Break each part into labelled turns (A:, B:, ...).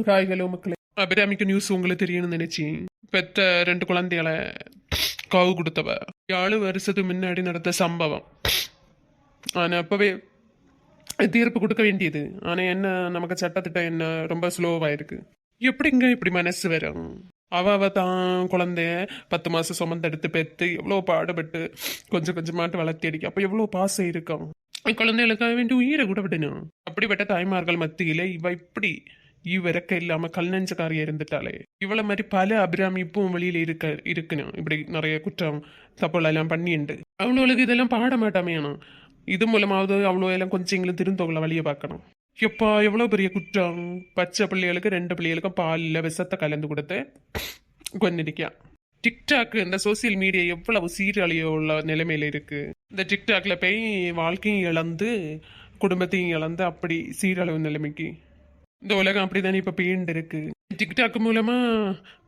A: காய்களோ மக்களே, அபிராமிக்கு நியூஸ் உங்களுக்கு தெரியணும்னு நினைச்சேன். பெத்த 2 குழந்தைகளை காவு கொடுத்தவ 7 வருஷத்துக்கு முன்னாடி நடந்த சம்பவம். ஆனா அப்பவே தீர்ப்பு கொடுக்க வேண்டியது. ஆனா என்ன, நமக்கு சட்டத்திட்டம் என்ன ரொம்ப ஸ்லோவா இருக்கு. எப்படிங்க இப்படி மனசு வரும்? அவ தான் குழந்தைய 10 மாசம் சுமந்தெடுத்து பெத்து எவ்வளோ பாடுபட்டு கொஞ்சம் கொஞ்சமாட்டு வளர்த்தி அடிக்க, அப்ப எவ்வளோ பாசம் இருக்கும். குழந்தைகளுக்காக வேண்டி உயிரை கூட விடணும். அப்படிப்பட்ட தாய்மார்கள் மத்தியில இவ இப்படி இவரக்க இல்லாம கல் நெஞ்சக்காரியா இருந்துட்டாலே. இவள மாதிரி பல அபிராமி இப்பவும் வெளியில இருக்கணும். இப்படி நிறைய குற்றம் தப்புகள் எல்லாம் பண்ணிண்டு அவளுக்கு இதெல்லாம் பாட மாட்டாமையானோ. இது மூலமாவது அவ்வளோ எல்லாம் கொஞ்சம் திருந்தவங்கள வழியை பார்க்கணும். எப்பா எவ்வளோ பெரிய குற்றம். பச்சை பிள்ளைகளுக்கு 2 பிள்ளைகளுக்கும் பாலில் விஷத்தை கலந்து கொடுத்து கொண்டிருக்கான். டிக்டாக் இந்த சோசியல் மீடியா எவ்வளவு சீரழியோ உள்ள நிலைமையில இருக்கு. இந்த டிக்டாக்ல போய் வாழ்க்கையும் இழந்து குடும்பத்தையும் இழந்து அப்படி சீரழிவு நிலைமைக்கு இந்த உலகம் அப்படித்தானே இப்ப பெயிண்ட் இருக்கு. டிக்டாக் மூலமா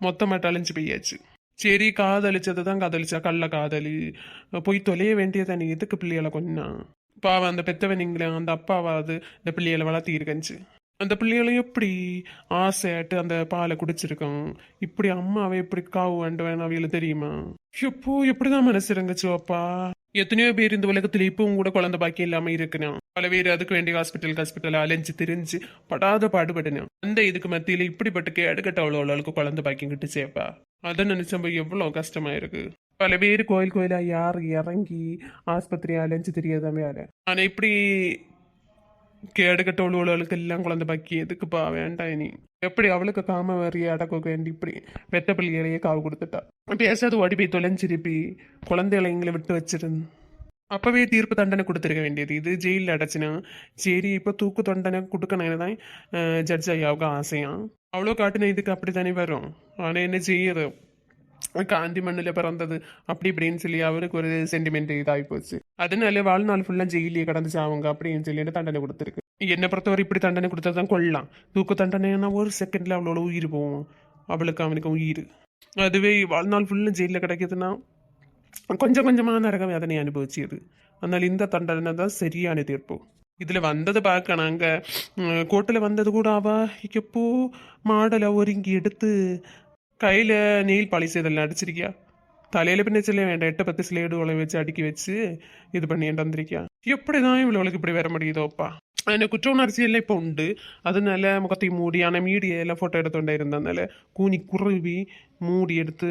A: மொத்தமாட்ட அழிஞ்சு போயாச்சு. சரி, காதலிச்சது தான் காதலிச்சா கள்ள காதலி போய் தொலைய வேண்டியதானே. எதுக்கு பிள்ளைகளை கொன்னா? பாவம் அந்த பெத்தவனிங்களே, அந்த அப்பாவாது இந்த பிள்ளைகளை வளர்த்தி இருக்கஞ்சு. அந்த பிள்ளைகளும் எப்படி ஆசையாட்டு அந்த பாலை குடிச்சிருக்கோம். இப்படி அம்மாவை எப்படி காவு வேண்டுவேன் அவையில தெரியுமா? எப்போ எப்படிதான் மனசு இறங்குச்சு அப்பா. எத்தனையோ பேர் இந்த உலகத்துல இப்பவும் கூட குழந்தை பாக்கியம் இல்லாம இருக்கணும். பல பேர் அதுக்கு வேண்டிய ஹாஸ்பிட்டல் அலைஞ்சு திரிஞ்சு படாத பாடுபடணும். அந்த இதுக்கு மத்தியில இப்படிப்பட்ட கேடுகட்ட அவ்வளோக்கு குழந்தை பாக்கியம் கிட்டு சேப்பா. அதை நினைச்சப்ப எவ்வளவு கஷ்டமா இருக்கு. பல பேர் கோயிலா யார் இறங்கி ஆஸ்பத்திரி அலைஞ்சு தெரியாதாமே ஆளு. ஆனா இப்படி கேடுகட்ட உள்ளவர்களுக்கு எல்லாம் குழந்தை பாக்கி எதுக்குப்பா வேண்டாம். இனி எப்படி அவளுக்கு காம வரிய அடக்க வேண்டி இப்படி பெத்த பிள்ளைகளையே காவு கொடுத்துட்டா. பேசாத ஓடி போய் தொலைஞ்சிருப்பி குழந்தைகளை எங்களை விட்டு வச்சிருந்து அப்பவே தீர்ப்பு தண்டனை கொடுத்துருக்க வேண்டியது. இது ஜெயிலில் அடைச்சினா சரி, இப்போ தூக்கு தண்டனை கொடுக்கணும் தான் ஜட்ஜ் ஐயாவுக்கு ஆசையா. அவ்வளோ காட்டுன இதுக்கு அப்படி தானே வரும். ஆனால் என்ன செய்யுது, காந்தி மண்ணில் பிறந்தது அப்படி இப்படின்னு சொல்லி அவருக்கு ஒரு சென்டிமெண்ட் இதாகி போச்சு. அதனால வாழ்நாள் ஃபுல்லாக ஜெயிலியே கடந்து சாவுங்க அப்படின்னு சொல்லிட்டு தண்டனை கொடுத்துருக்கு. என்னை பொறுத்தவரை இப்படி தண்டனை கொடுத்ததான் கொள்ளலாம். தூக்கு தண்டனைன்னா ஒரு செகண்ட்ல அவளோட உயிர் போகும், அவளுக்கு அவனுக்கு உயிர். அதுவே வாழ்நாள் ஃபுல்லாக ஜெயிலில் கிடைக்குதுன்னா கொஞ்சம் கொஞ்சமாக நரக வேதனை அனுபவிச்சியது. அதனால இந்த தண்டனை தான் சரியான தீர்ப்பு. இதுல வந்தது பார்க்கணும். அங்க கோர்ட்டில் வந்தது கூட அவ எப்போ மாடலை ஒருங்கி எடுத்து கையில நெயில் பாலிஸ் இதெல்லாம் அடிச்சிருக்கியா. தலையில பின்ன சொல்ல வேண்டாம், 8-10 ஸ்லேடுகளை வச்சு அடுக்கி வச்சு இது பண்ணிட்டு வந்திருக்கியா. எப்படிதான் இவ்வளவுக்கு இப்படி வர முடியுதோப்பா. எனக்கு குற்ற உணர்ச்சி எல்லாம் இப்போ உண்டு. அதனால முகத்தை மூடி, ஆனால் மீடியா எல்லாம் ஃபோட்டோ எடுத்துகிட்டே இருந்ததுனால கூனி குருவி மூடி எடுத்து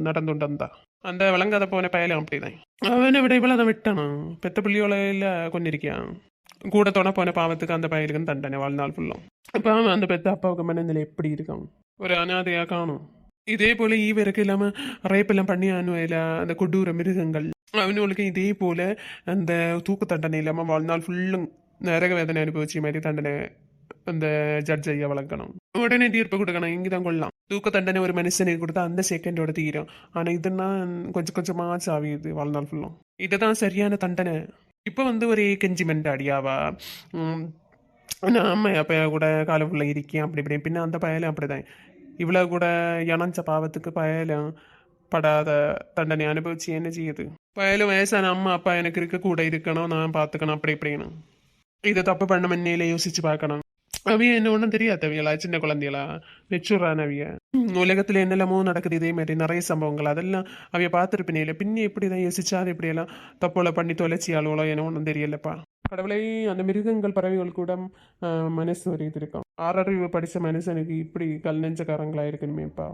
A: நடந்துட்டு வந்தா. அந்த விளங்காத போன பயலும் அப்படிதான். அவனை விட இவ்வளோ அதை விட்டானா. பெத்த பிள்ளையோல கொண்டிருக்கான். கூட தோண போன பாவத்துக்கு அந்த பயலுக்குன்னு தண்டனை வாழ்நாள் ஃபுல்லும். இப்போ அவன் அந்த பெத்த அப்பாவுக்கு மனநிலை எப்படி இருக்கான், ஒரு அனாதையா காணும். இதே போல ஈவருக்கு இல்லாம ரேப்பெல்லாம் பண்ணி அனுவையில அந்த கொடூர மிருகங்கள் அவனுக்கு இதே போல அந்த தூக்கு தண்டனை இல்லாம வாழ்நாள் ஃபுல்லும் நரக வேதனை அனுபவிச்ச மாதிரி தண்டனை அந்த ஜட்ஜ் ஐயா வழங்கணும். உடனே தீர்ப்பு கொடுக்கணும். இங்கதான் கொள்ளலாம். தூக்க தண்டனை ஒரு மனுஷனுக்கு கொடுத்தா அந்த செகண்டோட தீரும். ஆனா இதெல்லாம் கொஞ்சம் கொஞ்சமா சாவியுது வாழ்நாள் ஃபுல்லும். இதுதான் சரியான தண்டனை. இப்போ ஒரு கெஞ்சிமெண்ட் அடியாவா ஆமா அப்ப கூட காலம் ஃபுல்லா இருக்கேன் அப்படி இப்படி. பின்ன அந்த பயலும் அப்படிதான். இவ்வளவு கூட இணைஞ்ச பாவத்துக்கு பயலும் படாத தண்டனை அனுபவிச்சு என்ன செய்யுது. பயலும் வயசான அம்மா அப்பா எனக்கு இருக்க கூட இருக்கணும், நான் பார்த்துக்கணும் அப்படி இப்படின்னு. இதை தப்பு பண்ண முன்னையில யோசிச்சு பார்க்கணும். அவைய என்ன ஒன்றும் தெரியாதவியலா, சின்ன குழந்தைகளா, மெச்சூரானவிய. உலகத்துல என்னெல்லாமோ நடக்குது இதே மாதிரி நிறைய சம்பவங்கள். அதெல்லாம் அவைய பார்த்துருப்பினே. பின்னே எப்படிதான் யோசிச்சா அது இப்படியெல்லாம் தப்போல பண்ணி தொலைச்சி ஆளுவலோ என்ன ஒன்றும் தெரியலப்பா. கடவுளை அந்த மிருகங்கள் பறவைகள் கூட மனசு ஒரு இது இருக்கும். ஆறறிவு படிச்ச மனுஷனுக்கு இப்படி கல் நெஞ்சக்காரங்களா இருக்கணுமேப்பா.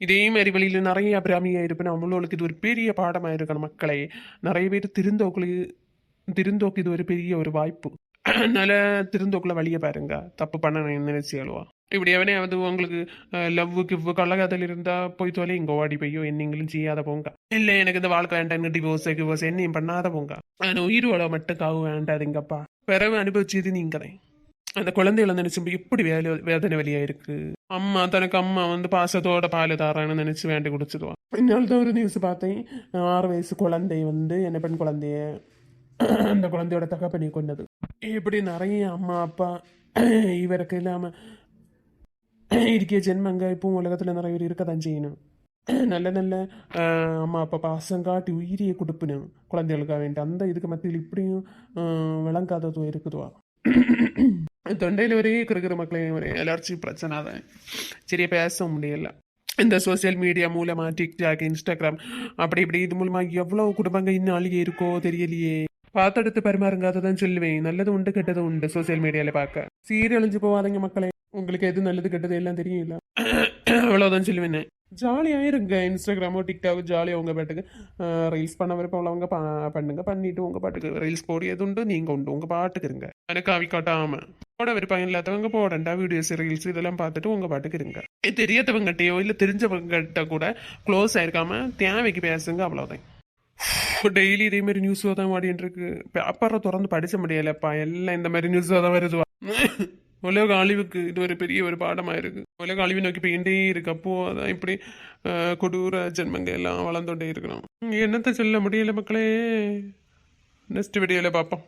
A: இதே மாதிரி வழியில் நிறைய அபிராமியா இருப்பேன். அவங்களுக்கு இது ஒரு பெரிய பாடமாக இருக்கணும். மக்களை நிறைய பேர் திருந்தோக்கு இது ஒரு பெரிய ஒரு வாய்ப்பு. அதனால திருந்தோக்குள்ள வழியை பாருங்க. தப்பு பண்ண நினைச்சு எழுவா. இப்படி எவனே உங்களுக்கு லவ்வுக்கு கள்ளகாதல் இருந்தா போய் தோலை இங்க ஓடி போய்யோ என்னங்களும் செய்யாத போங்க. இல்லை எனக்கு இந்த வாழ்க்கை வேண்டாம், டிவோர்ஸ் என்னையும் பண்ணாத போங்க. ஆனால் உயிரோட மட்டும் காவு வேண்டாதுங்கப்பா. பிறகு அனுபவிச்சது நீங்களே. அந்த குழந்தைகளை நினைச்சு எப்படி வேதனை வழியா இருக்கு. அம்மா தனக்கு அம்மா பாசத்தோட பால் தாரான்னு நினைச்சு வேண்டி குடிச்சிடுவான். இந்நாள்தான் ஒரு நியூஸ் பார்த்தேன். 6 வயசு குழந்தை என்ன பெண் குழந்தைய அந்த குழந்தையோட தகப்பனை கொண்டது. இப்படி நிறைய அம்மா அப்பா இவருக்கு இல்லாம இருக்கிய ஜென்மங்க இப்போ உலகத்துல நிறைய பேர் இருக்கதான் செய்யணும். நல்ல நல்ல அம்மா அப்பா பாசம் காட்டி உயிரியை கொடுப்பணும் குழந்தைகளுக்காக வேண்டி. அந்த இதுக்கு மத்தியில் இப்படியும் விளங்காததும் இருக்குதுவா. தொண்டையில் ஒரே கிருக்கிற மக்களே ஒரே அலர்ஜி பிரச்சனை தான் சரியா பேச முடியல இந்த சோசியல் மீடியா மூலமா டிக்டாக் இன்ஸ்டாகிராம் அப்படி இப்படி இது மூலமா எவ்வளவு குடும்பங்க இன்னும் அழுகி இருக்கோ தெரியலையே பார்த்தெடுத்து பரிமாறுங்க அதை தான் சொல்லுவேன் நல்லது உண்டு கெட்டது உண்டு சோசியல் மீடியால பார்க்க சீரழிஞ்சு போவாதீங்க மக்களே உங்களுக்கு எது நல்லது கெட்டது எல்லாம் தெரியல அவ்வளவுதான் சொல்லுவேன் ஜாலியாக இருங்க இன்ஸ்டாகிராமோ டிக்டாக்கோ ஜாலியாக உங்கள் பாட்டுக்கு ரீல்ஸ் பண்ண விருப்பம் உள்ளவங்க பண்ணுங்க பண்ணிட்டு உங்கள் பாட்டுக்கு ரீல்ஸ் போடியது உண்டு நீங்கள் உண்டு உங்கள் பாட்டுக்கு இருங்க எனக்கு அவி காட்டாமல் போட விருப்பம் இல்லாதவங்க போடண்டா வீடியோஸ் ரீல்ஸ் இதெல்லாம் பார்த்துட்டு உங்கள் பாட்டுக்கு இருங்க தெரியாதவங்ககிட்டயோ இல்லை தெரிஞ்சவங்ககிட்ட கூட க்ளோஸ் ஆயிருக்காம தேவைக்கு பேசுங்க அவ்வளோதான் டெய்லி இதே மாதிரி நியூஸ் தான் மாடின்னு இருக்கு பேப்பரை திறந்து படிச்ச முடியலப்பா எல்லாம் இந்த மாதிரி நியூஸ் தான் வருதுவா உலக அழிவுக்கு இது ஒரு பெரிய ஒரு பாடமாக இருக்கு உலக அழிவு நோக்கி போயிட்டே இருக்கு அப்போ அதான் இப்படி கொடூர ஜென்மங்க எல்லாம் வளர்ந்துட்டே இருக்கணும் என்னத்த சொல்ல முடியல மக்களே நெக்ஸ்ட் வீடியோவில் பார்ப்போம்